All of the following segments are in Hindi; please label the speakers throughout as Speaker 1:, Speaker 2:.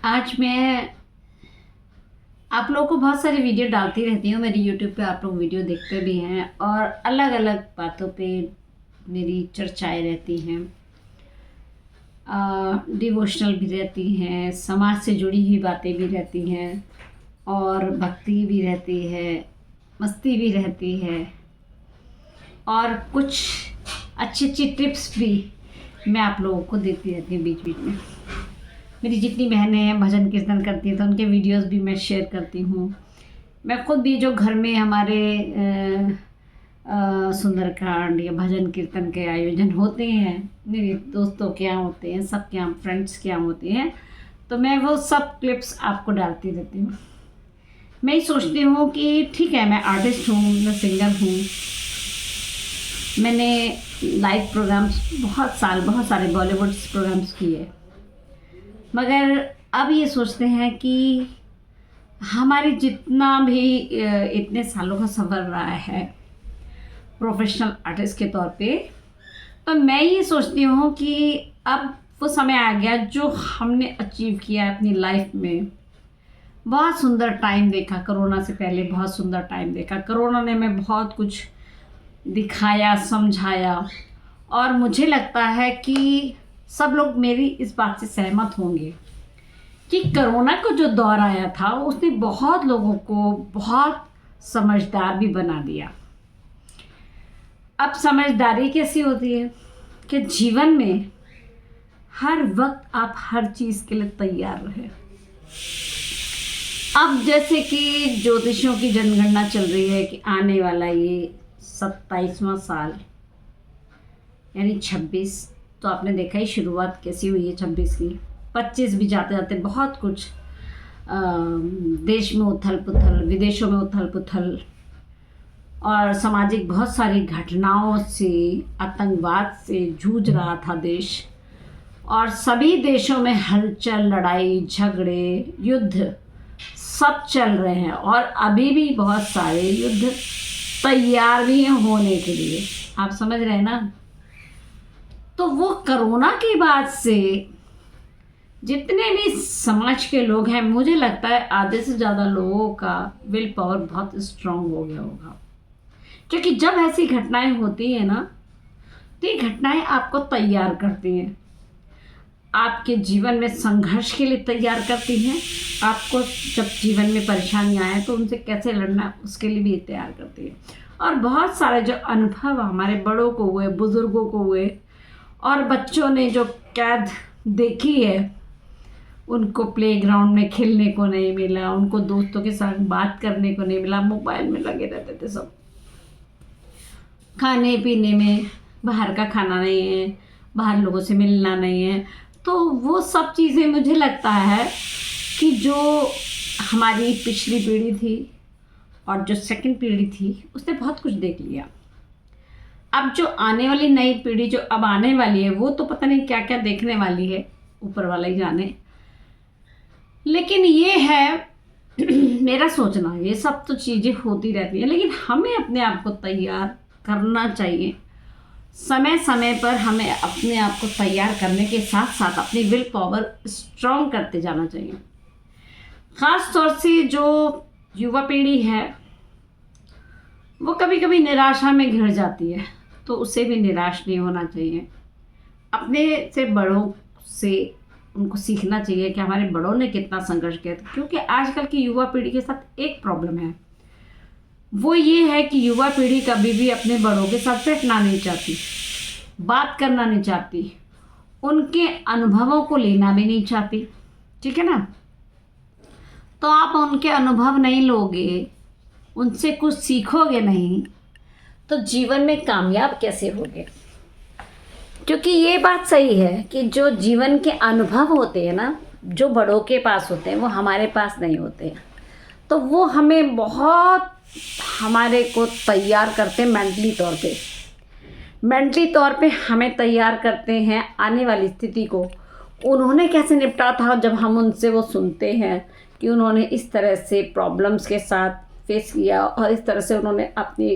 Speaker 1: आज मैं आप लोगों को बहुत सारी वीडियो डालती रहती हूँ। मेरी यूट्यूब पे आप लोग वीडियो देखते भी हैं और अलग अलग बातों पे मेरी चर्चाएं रहती हैं। डिवोशनल भी रहती हैं, समाज से जुड़ी हुई बातें भी रहती हैं और भक्ति भी रहती है, मस्ती भी रहती है और कुछ अच्छी अच्छी टिप्स भी मैं आप लोगों को देती रहती हूँ बीच बीच में। मेरी जितनी बहनें हैं भजन कीर्तन करती हैं तो उनके वीडियोस भी मैं शेयर करती हूँ। मैं खुद भी जो घर में हमारे सुंदरकांड या भजन कीर्तन के आयोजन होते हैं, मेरे दोस्तों के यहाँ होते हैं, सबके यहाँ, फ्रेंड्स के यहाँ होते हैं, तो मैं वो सब क्लिप्स आपको डालती रहती हूँ। मैं ये सोचती हूँ कि ठीक है, मैं आर्टिस्ट हूँ, मैं सिंगर हूँ, मैंने लाइव प्रोग्राम्स बहुत सारे बॉलीवुड प्रोग्राम्स किए, मगर अब ये सोचते हैं कि हमारे जितना भी इतने सालों का सफ़र रहा है प्रोफेशनल आर्टिस्ट के तौर पे, तो मैं ये सोचती हूँ कि अब वो समय आ गया जो हमने अचीव किया अपनी लाइफ में। बहुत सुंदर टाइम देखा, कोरोना से पहले बहुत सुंदर टाइम देखा। कोरोना ने हमें बहुत कुछ दिखाया, समझाया, और मुझे लगता है कि सब लोग मेरी इस बात से सहमत होंगे कि कोरोना को जो दौर आया था उसने बहुत लोगों को बहुत समझदार भी बना दिया। अब समझदारी कैसी होती है कि जीवन में हर वक्त आप हर चीज़ के लिए तैयार रहें। अब जैसे कि ज्योतिषियों की जनगणना चल रही है कि आने वाला ये 27वां साल यानी 26, तो आपने देखा ही शुरुआत कैसी हुई है 26 की। 25 भी जाते जाते बहुत कुछ देश में उथल पुथल, विदेशों में उथल पुथल और सामाजिक बहुत सारी घटनाओं से, आतंकवाद से जूझ रहा था देश, और सभी देशों में हलचल, लड़ाई झगड़े, युद्ध सब चल रहे हैं और अभी भी बहुत सारे युद्ध तैयार भी हैं होने के लिए। आप समझ रहे हैं ना? तो वो कोरोना के बाद से जितने भी समाज के लोग हैं, मुझे लगता है आधे से ज़्यादा लोगों का विल पावर बहुत स्ट्रांग हो गया होगा, क्योंकि जब ऐसी घटनाएं होती हैं ना, तो ये घटनाएं आपको तैयार करती हैं, आपके जीवन में संघर्ष के लिए तैयार करती हैं। आपको जब जीवन में परेशानियां आए तो उनसे कैसे लड़ना उसके लिए भी तैयार करती है। और बहुत सारे जो अनुभव हमारे बड़ों को हुए, बुज़ुर्गों को हुए, और बच्चों ने जो कैद देखी है, उनको प्लेग्राउंड में खेलने को नहीं मिला, उनको दोस्तों के साथ बात करने को नहीं मिला, मोबाइल में लगे रहते थे सब, खाने पीने में बाहर का खाना नहीं है, बाहर लोगों से मिलना नहीं है। तो वो सब चीज़ें मुझे लगता है कि जो हमारी पिछली पीढ़ी थी और जो सेकंड पीढ़ी थी उसने बहुत कुछ देख लिया। अब जो आने वाली नई पीढ़ी जो अब आने वाली है वो तो पता नहीं क्या क्या देखने वाली है, ऊपर वाला ही जाने। लेकिन ये है मेरा सोचना, ये सब तो चीज़ें होती रहती हैं, लेकिन हमें अपने आप को तैयार करना चाहिए। समय समय पर हमें अपने आप को तैयार करने के साथ साथ अपनी विल पावर स्ट्रॉन्ग करते जाना चाहिए। ख़ास तौर से जो युवा पीढ़ी है वो कभी कभी निराशा में घिर जाती है, तो उसे भी निराश नहीं होना चाहिए। अपने से बड़ों से उनको सीखना चाहिए कि हमारे बड़ों ने कितना संघर्ष किया था। क्योंकि आजकल की युवा पीढ़ी के साथ एक प्रॉब्लम है, वो ये है कि युवा पीढ़ी कभी भी अपने बड़ों के साथ बैठना नहीं चाहती, बात करना नहीं चाहती, उनके अनुभवों को लेना भी नहीं चाहती। ठीक है ना? तो आप उनके अनुभव नहीं लोगे, उनसे कुछ सीखोगे नहीं, तो जीवन में कामयाब कैसे होगे? क्योंकि ये बात सही है कि जो जीवन के अनुभव होते हैं ना, जो बड़ों के पास होते हैं, वो हमारे पास नहीं होते हैं। तो वो हमें बहुत हमारे को तैयार करते हैं मेंटली तौर पे हमें तैयार करते हैं आने वाली स्थिति को। उन्होंने कैसे निपटा था, जब हम उनसे वो सुनते हैं कि उन्होंने इस तरह से प्रॉब्लम्स के साथ फेस किया और इस तरह से उन्होंने अपनी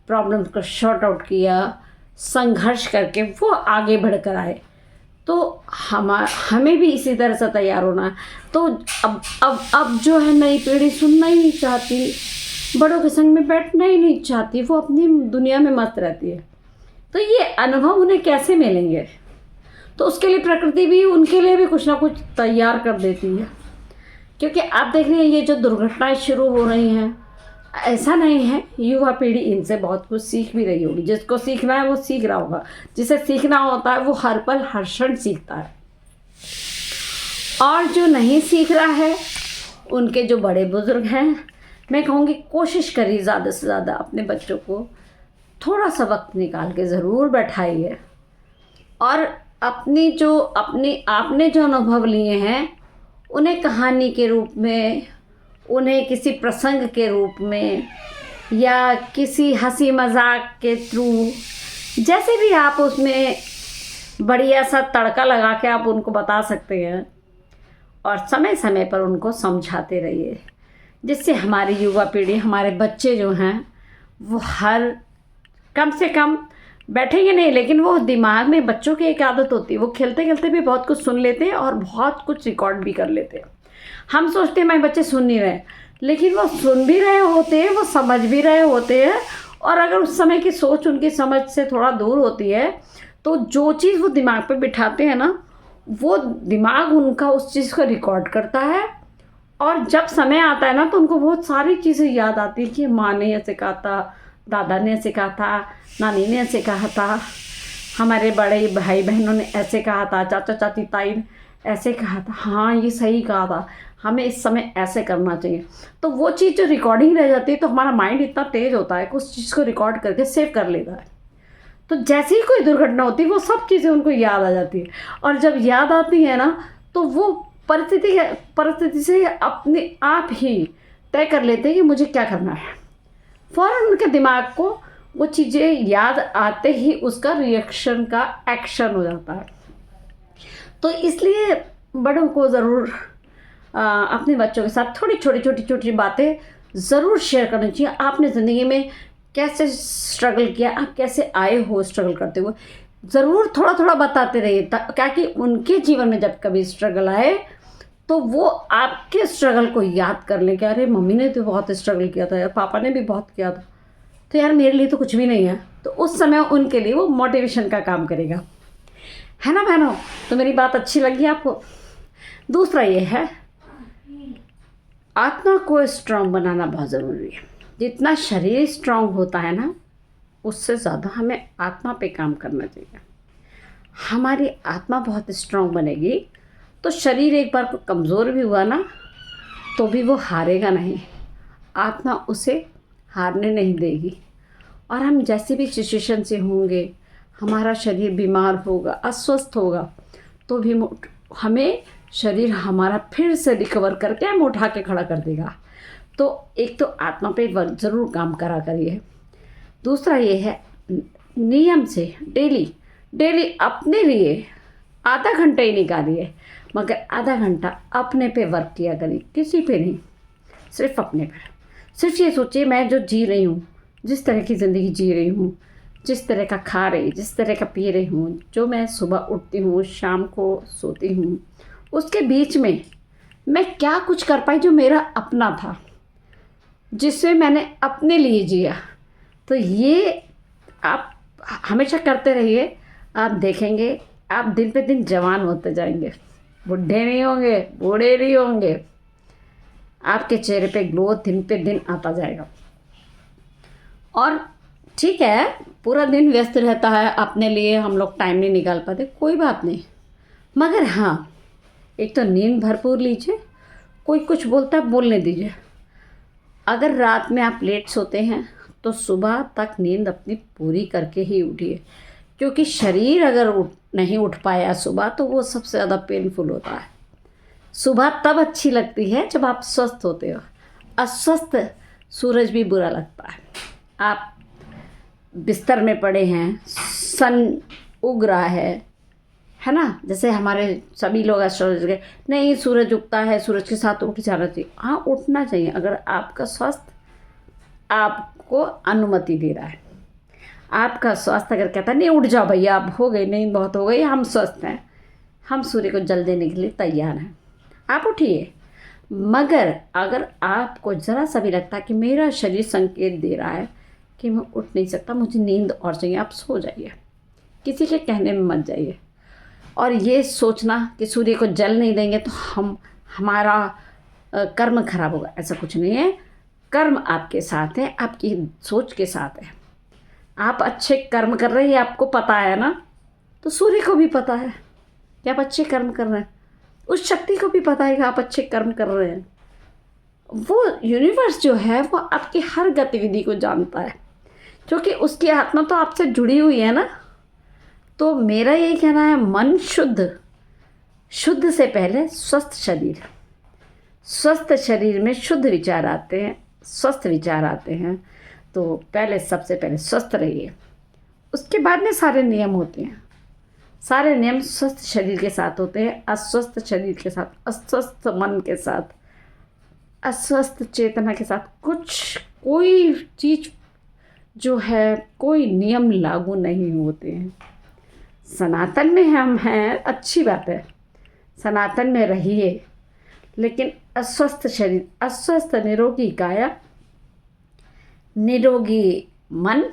Speaker 1: प्रॉब्लम्स को शॉर्ट आउट किया, संघर्ष करके वो आगे बढ़कर आए, तो हमें भी इसी तरह से तैयार होना है। तो अब जो है नई पीढ़ी सुनना ही नहीं चाहती, बड़ों के संग में बैठना ही नहीं चाहती, वो अपनी दुनिया में मस्त रहती है। तो ये अनुभव उन्हें कैसे मिलेंगे? तो उसके लिए प्रकृति भी उनके लिए भी कुछ ना कुछ तैयार कर देती है। क्योंकि आप देख रहे हैं ये जो दुर्घटनाएं शुरू हो रही हैं, ऐसा नहीं है, युवा पीढ़ी इनसे बहुत कुछ सीख भी रही होगी। जिसको सीखना है वो सीख रहा होगा, जिसे सीखना होता है वो हर पल हर क्षण सीखता है। और जो नहीं सीख रहा है, उनके जो बड़े बुजुर्ग हैं, मैं कहूँगी कोशिश करिए ज़्यादा से ज़्यादा अपने बच्चों को थोड़ा सा वक्त निकाल के ज़रूर बैठाइए और आपने जो अनुभव लिए हैं उन्हें कहानी के रूप में, उन्हें किसी प्रसंग के रूप में या किसी हंसी मजाक के थ्रू, जैसे भी आप उसमें बढ़िया सा तड़का लगा के आप उनको बता सकते हैं और समय समय पर उनको समझाते रहिए, जिससे हमारी युवा पीढ़ी, हमारे बच्चे जो हैं वो कम से कम बैठेंगे नहीं, लेकिन वो दिमाग में, बच्चों की एक आदत होती है, वो खेलते खेलते भी बहुत कुछ सुन लेते हैं और बहुत कुछ रिकॉर्ड भी कर लेते हैं। हम सोचते हैं हमारे बच्चे सुन नहीं रहे, लेकिन वो सुन भी रहे होते हैं, वो समझ भी रहे होते हैं। और अगर उस समय की सोच उनकी समझ से थोड़ा दूर होती है तो जो चीज़ वो दिमाग पे बिठाते हैं ना, वो दिमाग उनका उस चीज़ को रिकॉर्ड करता है और जब समय आता है ना तो उनको बहुत सारी चीज़ें याद आती है कि माँ ने ऐसे कहा था, दादा ने ऐसे कहा था, नानी ने ऐसे कहा था, हमारे बड़े भाई बहनों ने ऐसे कहा था, चाचा चाची ताई ने ऐसे कहा था, हाँ ये सही कहा था, हमें इस समय ऐसे करना चाहिए। तो वो चीज़ जो रिकॉर्डिंग रह जाती है तो हमारा माइंड इतना तेज़ होता है कि उस चीज़ को रिकॉर्ड करके सेव कर लेता है। तो जैसे ही कोई दुर्घटना होती है वो सब चीज़ें उनको याद आ जाती है और जब याद आती है ना तो वो परिस्थिति से अपने आप ही तय कर लेते हैं कि मुझे क्या करना है। फ़ौरन उनके दिमाग को वो चीज़ें याद आते ही उसका रिएक्शन का एक्शन हो जाता है। तो इसलिए बड़ों को ज़रूर अपने बच्चों के साथ थोड़ी छोटी बातें ज़रूर शेयर करनी चाहिए। आपने ज़िंदगी में कैसे स्ट्रगल किया, आप कैसे आए हो स्ट्रगल करते हुए, ज़रूर थोड़ा बताते रहिए, ताकि उनके जीवन में जब कभी स्ट्रगल आए तो वो आपके स्ट्रगल को याद कर लें कि अरे मम्मी ने तो बहुत स्ट्रगल किया था यार, पापा ने भी बहुत किया था, तो यार मेरे लिए तो कुछ भी नहीं है। तो उस समय उनके लिए वो मोटिवेशन का काम करेगा, है ना बहनों? तो मेरी बात अच्छी लगी आपको? दूसरा ये है, आत्मा को स्ट्रांग बनाना बहुत ज़रूरी है। जितना शरीर स्ट्रांग होता है ना, उससे ज़्यादा हमें आत्मा पे काम करना चाहिए। हमारी आत्मा बहुत स्ट्रांग बनेगी तो शरीर एक बार को कमज़ोर भी हुआ ना तो भी वो हारेगा नहीं, आत्मा उसे हारने नहीं देगी। और हम जैसे भी सिचुएशन से होंगे, हमारा शरीर बीमार होगा, अस्वस्थ होगा, तो भी हमें शरीर हमारा फिर से रिकवर करके हम उठा के खड़ा कर देगा। तो एक तो आत्मा पे ज़रूर काम करा करिए। दूसरा ये है, नियम से डेली अपने लिए आधा घंटा ही निकालिए, मगर आधा घंटा अपने पे वर्क किया करिए, किसी पे नहीं, सिर्फ अपने पर। सिर्फ ये सोचिए मैं जो जी रही हूँ, जिस तरह की ज़िंदगी जी रही हूँ, जिस तरह का खा रही, जिस तरह का पी रही हूँ, जो मैं सुबह उठती हूँ, शाम को सोती हूँ, उसके बीच में मैं क्या कुछ कर पाई जो मेरा अपना था, जिससे मैंने अपने लिए जिया। तो ये आप हमेशा करते रहिए, आप देखेंगे आप दिन पे दिन जवान होते जाएंगे, बुढ़े नहीं होंगे, बूढ़े नहीं होंगे, आपके चेहरे पे ग्लो दिन पे दिन आता जाएगा। और ठीक है, पूरा दिन व्यस्त रहता है, अपने लिए हम लोग टाइम नहीं निकाल पाते, कोई बात नहीं, मगर हाँ, एक तो नींद भरपूर लीजिए। कोई कुछ बोलता है बोलने दीजिए। अगर रात में आप लेट सोते हैं तो सुबह तक नींद अपनी पूरी करके ही उठिए, क्योंकि शरीर अगर नहीं उठ पाया सुबह तो वो सबसे ज़्यादा पेनफुल होता है। सुबह तब अच्छी लगती है जब आप स्वस्थ होते हो, अस्वस्थ सूरज भी बुरा लगता है। आप बिस्तर में पड़े हैं, सन उग रहा है ना, जैसे हमारे सभी लोग एस्ट्रोलॉजर नहीं, सूरज उगता है, सूरज के साथ उठ जाना चाहिए। हाँ, उठना चाहिए अगर आपका स्वास्थ्य आपको अनुमति दे रहा है। आपका स्वास्थ्य अगर कहता है नहीं उठ जाओ भैया, आप हो गई, नहीं बहुत हो गई, हम स्वस्थ हैं, हम सूर्य को जल देने के लिए तैयार हैं। आप उठिए, मगर अगर आपको ज़रा सा भी लगता है कि मेरा शरीर संकेत दे रहा है कि मैं उठ नहीं सकता, मुझे नींद और चाहिए, आप सो जाइए, किसी के कहने में मत जाइए। और ये सोचना कि सूर्य को जल नहीं देंगे तो हमारा कर्म खराब होगा, ऐसा कुछ नहीं है। कर्म आपके साथ है, आपकी सोच के साथ है। आप अच्छे कर्म कर रहे हैं, आपको पता है ना, तो सूर्य को भी पता है कि आप अच्छे कर्म कर रहे हैं, उस शक्ति को भी पता है कि आप अच्छे कर्म कर रहे हैं। वो यूनिवर्स जो है वो आपकी हर गतिविधि को जानता है, क्योंकि उसकी आत्मा तो आपसे जुड़ी हुई है ना। तो मेरा यही कहना है, मन शुद्ध, शुद्ध से पहले स्वस्थ शरीर, स्वस्थ शरीर में शुद्ध विचार आते हैं, स्वस्थ विचार आते हैं। तो पहले, सबसे पहले स्वस्थ रहिए, उसके बाद में सारे नियम होते हैं। सारे नियम स्वस्थ शरीर के साथ होते हैं, अस्वस्थ शरीर के साथ, अस्वस्थ मन के साथ, अस्वस्थ चेतना के साथ कोई चीज़ जो है, कोई नियम लागू नहीं होते हैं। सनातन में हम हैं, अच्छी बात है, सनातन में रहिए, लेकिन अस्वस्थ शरीर, अस्वस्थ निरोगी काया, निरोगी मन,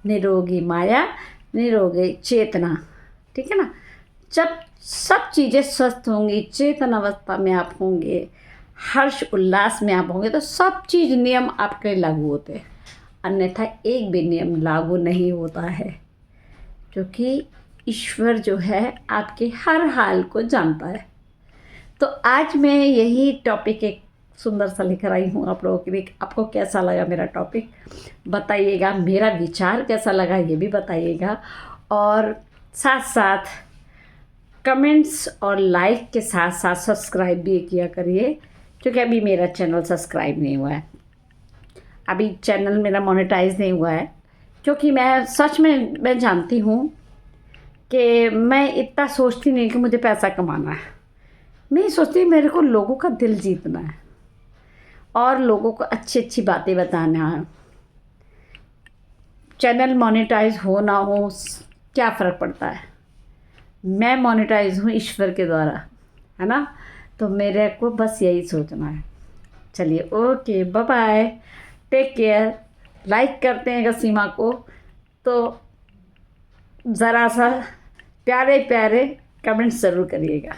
Speaker 1: निरोगी माया, निरोगी चेतना, ठीक है ना। जब सब चीज़ें स्वस्थ होंगी, चेतन अवस्था में आप होंगे, हर्ष उल्लास में आप होंगे, तो सब चीज़ नियम आपके लागू होते हैं। अन्यथा एक भी नियम लागू नहीं होता है, क्योंकि ईश्वर जो है आपके हर हाल को जानता है। तो आज मैं यही टॉपिक एक सुंदर सा लेकर आई हूँ आप लोगों के लिए। आपको कैसा लगा मेरा टॉपिक बताइएगा, मेरा विचार कैसा लगा ये भी बताइएगा, और साथ साथ कमेंट्स और लाइक के साथ साथ सब्सक्राइब भी किया करिए, क्योंकि अभी मेरा चैनल सब्सक्राइब नहीं हुआ है, अभी चैनल मेरा मोनेटाइज नहीं हुआ है। क्योंकि मैं सच में मैं जानती हूँ कि मैं इतना सोचती नहीं कि मुझे पैसा कमाना है। मैं सोचती हूँ मेरे को लोगों का दिल जीतना है और लोगों को अच्छी अच्छी बातें बताना है। चैनल मोनेटाइज हो ना हो क्या फ़र्क पड़ता है, मैं मोनेटाइज हूँ ईश्वर के द्वारा, है ना। तो मेरे को बस यही सोचना है। चलिए, okay, bye bye, take care. Like करते हैं अगर सीमा को तो ज़रा सा प्यारे प्यारे कमेंट्स ज़रूर करिएगा।